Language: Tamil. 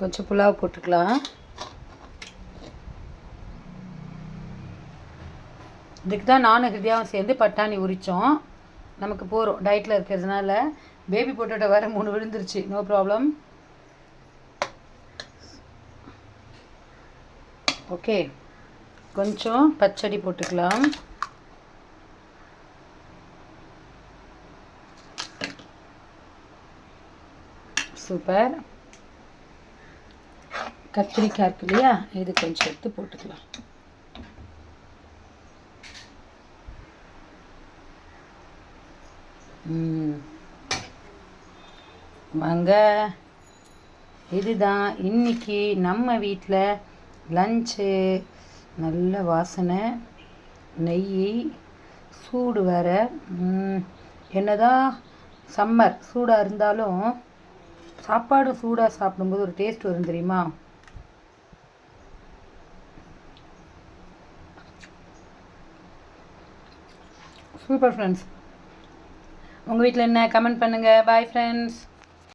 கொஞ்சம் புலாவ் போட்டுக்கலாம். இதுக்கு தான் நானும் ஹிருதியாவும் சேர்ந்து பட்டாணி உரித்தோம். நமக்கு போகிறோம் டயட்டில் இருக்கிறதுனால. பேபி பொட்டேட்டோ வேறு 3 விழுந்துருச்சு. No problem. ஓகே, கொஞ்சம் பச்சடி போட்டுக்கலாம். சூப்பர். கத்திரிக்காய் இருக்கு இல்லையா, இது கொஞ்சம் எடுத்து போட்டுக்கலாம். வாங்க, இதுதான் இன்னைக்கு நம்ம வீட்டில் லஞ்சு. நல்ல வாசனை, நெய், சூடு வேறு. என்னதான் சம்மர் சூடாக இருந்தாலும் சாப்பாடு சூடாக சாப்பிடும்போது ஒரு டேஸ்ட் வரும் தெரியுமா? Super friends. உங்கள் வீட்டில் என்ன கமெண்ட் பண்ணுங்கள். Bye friends.